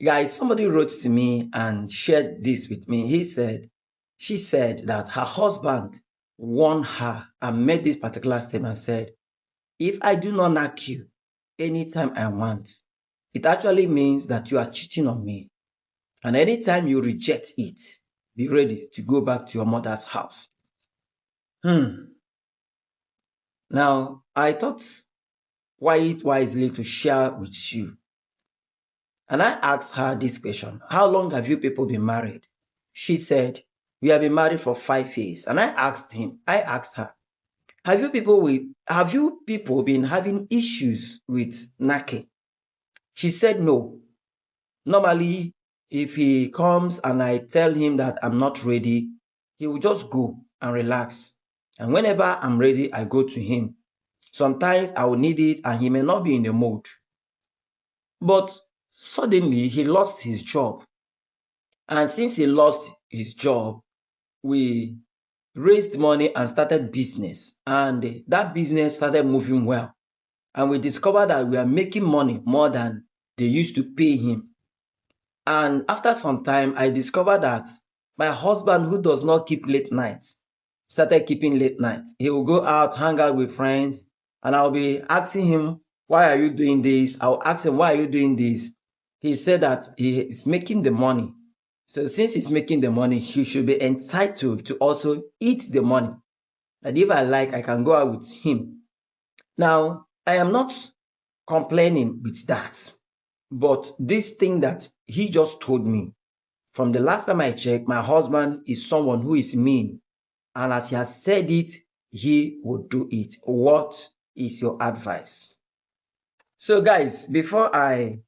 Guys, somebody wrote to me and shared this with me. She said that her husband warned her and made this particular statement, said, if I do not knack you anytime I want, it actually means that you are cheating on me. And anytime you reject it, be ready to go back to your mother's house. Now, I thought quite wisely to share with you. And I asked her this question: how long have you people been married? She said, we have been married for 5 years. And I asked her, have you people been having issues with knacking? She said no. Normally, if he comes and I tell him that I'm not ready, he will just go and relax. And whenever I'm ready, I go to him. Sometimes I will need it and he may not be in the mood. But suddenly he lost his job. And since he lost his job, we raised money and started business. And that business started moving well. And we discovered that we are making money more than they used to pay him. And after some time, I discovered that my husband, who does not keep late nights, started keeping late nights. He will go out, hang out with friends, and I'll be asking him, why are you doing this? I'll ask him, why are you doing this? He said that he is making the money. So since he's making the money, he should be entitled to also eat the money. That if I like, I can go out with him. Now, I am not complaining with that. But this thing that he just told me, from the last time I checked, my husband is someone who is mean. And as he has said it, he will do it. What is your advice? So guys, before I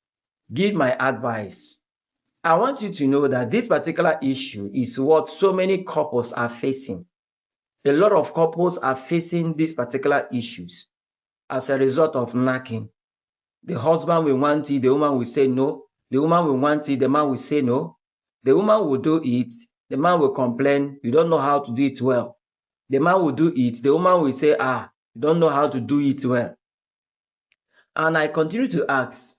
give my advice, I want you to know that this particular issue is what so many couples are facing. A lot of couples are facing these particular issues as a result of knacking. The husband will want it, the woman will say no. The woman will want it, the man will say no. The woman will do it, the man will complain, you don't know how to do it well. The man will do it, the woman will say, you don't know how to do it well. And I continue to ask,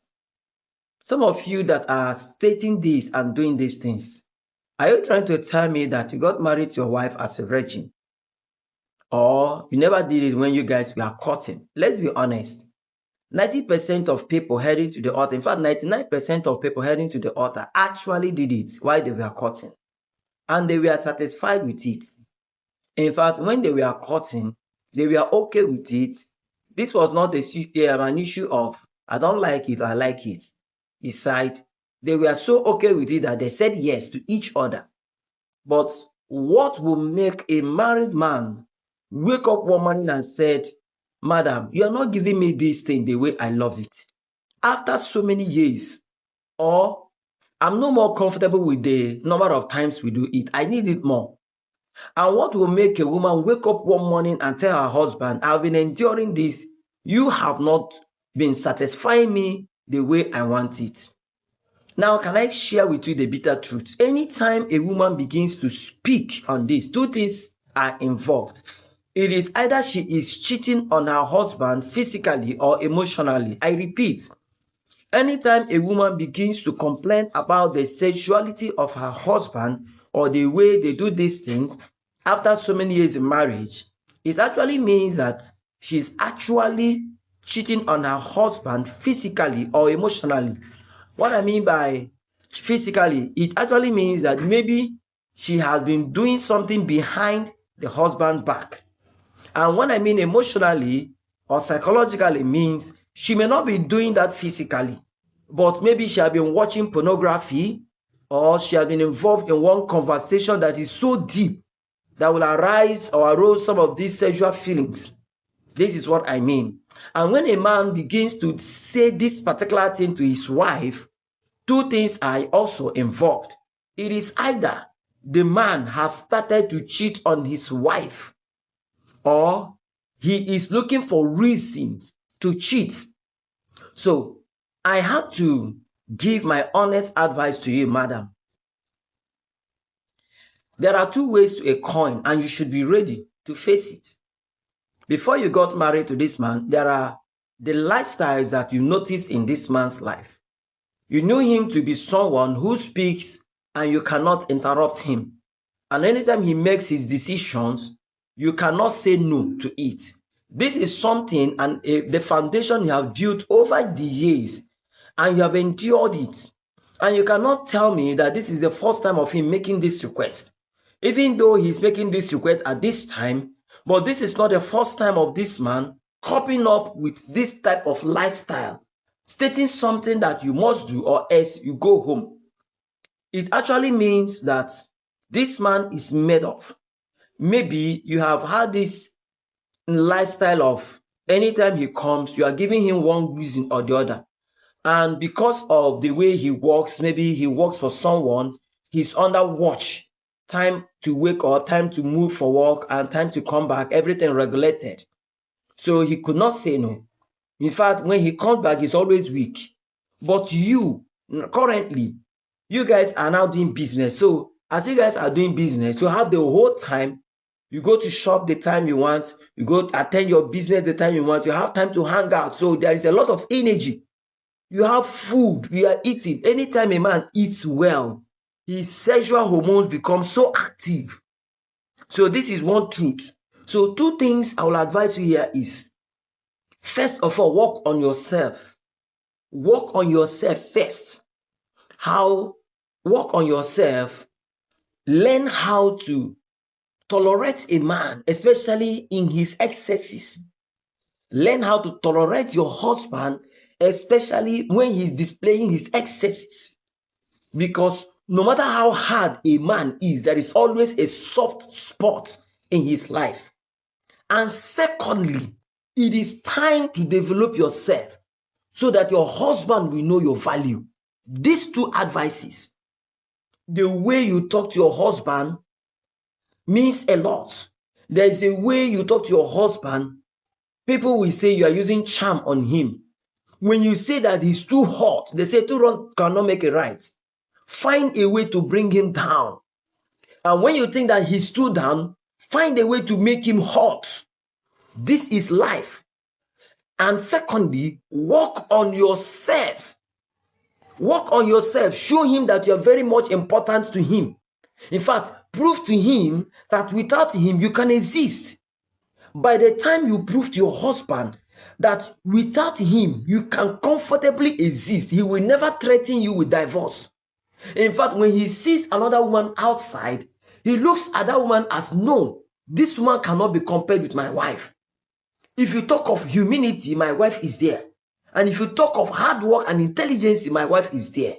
some of you that are stating this and doing these things, are you trying to tell me that you got married to your wife as a virgin? Or you never did it when you guys were courting? Let's be honest. 90% of people heading to the altar, in fact, 99% of people heading to the altar actually did it while they were courting. And they were satisfied with it. In fact, when they were courting, they were okay with it. This was not an issue of, I don't like it, I like it. Besides, they were so okay with it that they said yes to each other. But what will make a married man wake up one morning and said, madam, you are not giving me this thing the way I love it? After so many years, or I'm no more comfortable with the number of times we do it, I need it more. And what will make a woman wake up one morning and tell her husband, I've been enduring this, you have not been satisfying me the way I want it? Now, can I share with you the bitter truth? Anytime a woman begins to speak on this, two things are involved. It is either she is cheating on her husband physically or emotionally. I repeat, anytime a woman begins to complain about the sexuality of her husband or the way they do this thing after so many years in marriage, it actually means that she's actually cheating on her husband physically or emotionally. What I mean by physically, it actually means that maybe she has been doing something behind the husband's back. And when I mean emotionally or psychologically, means she may not be doing that physically, but maybe she has been watching pornography or she has been involved in one conversation that is so deep that will arise or arouse some of these sexual feelings. This is what I mean. And when a man begins to say this particular thing to his wife, two things are also involved. It is either the man has started to cheat on his wife, or he is looking for reasons to cheat. So I have to give my honest advice to you, madam. There are two ways to a coin, and you should be ready to face it. Before you got married to this man, there are the lifestyles that you notice in this man's life. You know him to be someone who speaks and you cannot interrupt him. And anytime he makes his decisions, you cannot say no to it. This is something and the foundation you have built over the years, and you have endured it. And you cannot tell me that this is the first time of him making this request. Even though he's making this request at this time, but this is not the first time of this man coping up with this type of lifestyle, stating something that you must do or else you go home. It actually means that this man is made up. Maybe you have had this lifestyle of anytime he comes, you are giving him one reason or the other. And because of the way he works, maybe he works for someone, he's under watch. Time to wake up, time to move for work, and time to come back, everything regulated. So he could not say no. In fact, when he comes back, he's always weak. But you, currently, you guys are now doing business. So as you guys are doing business, you have the whole time. You go to shop the time you want. You go attend your business the time you want. You have time to hang out. So there is a lot of energy. You have food. You are eating. Anytime a man eats well, his sexual hormones become so active. So this is one truth. So two things I will advise you here is, first of all, work on yourself. Work on yourself first. How? Work on yourself. Learn how to tolerate a man, especially in his excesses. Learn how to tolerate your husband, especially when he's displaying his excesses. Because no matter how hard a man is, there is always a soft spot in his life. And secondly, it is time to develop yourself so that your husband will know your value. These two advices, the way you talk to your husband means a lot. There's a way you talk to your husband, people will say you are using charm on him. When you say that he's too hot, they say too hot cannot make it right. Find a way to bring him down. And when you think that he's too down, find a way to make him hot. This is life. And secondly, work on yourself. Work on yourself. Show him that you are very much important to him. In fact, prove to him that without him, you can exist. By the time you prove to your husband that without him, you can comfortably exist, he will never threaten you with divorce. In fact, when he sees another woman outside, he looks at that woman as, no, this woman cannot be compared with my wife. If you talk of humility, my wife is there. And if you talk of hard work and intelligence, my wife is there.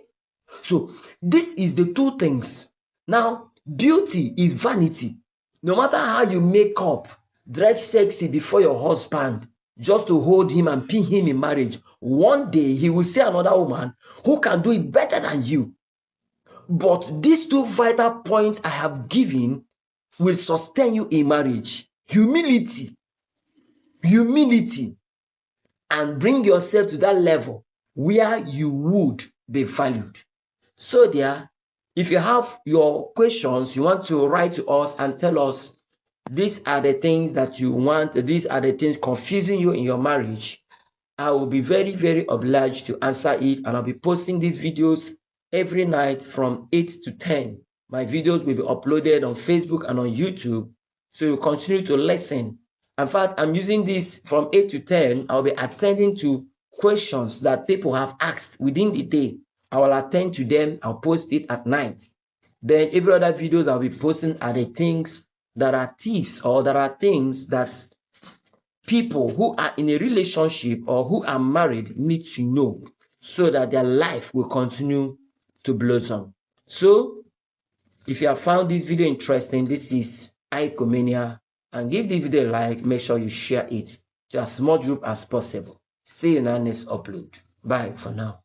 So this is the two things. Now, beauty is vanity. No matter how you make up, dress sexy before your husband, just to hold him and pin him in marriage, one day he will see another woman who can do it better than you. But these two vital points I have given will sustain you in marriage. Humility, and bring yourself to that level where you would be valued. So there, if you have your questions, you want to write to us and tell us, these are the things that you want, these are the things confusing you in your marriage, I will be very, very obliged to answer it. And I'll be posting these videos every night from 8 to 10. My videos will be uploaded on Facebook and on YouTube. So you continue to listen. In fact, I'm using this from 8 to 10. I'll be attending to questions that people have asked within the day. I will attend to them. I'll post it at night. Then every other videos I'll be posting are the things that are tips, or there are things that people who are in a relationship or who are married need to know, so that their life will continue to blossom. So if you have found this video interesting, this is Icomania, and give this video a like. Make sure you share it to as much group as possible. See you in our next upload. Bye for now.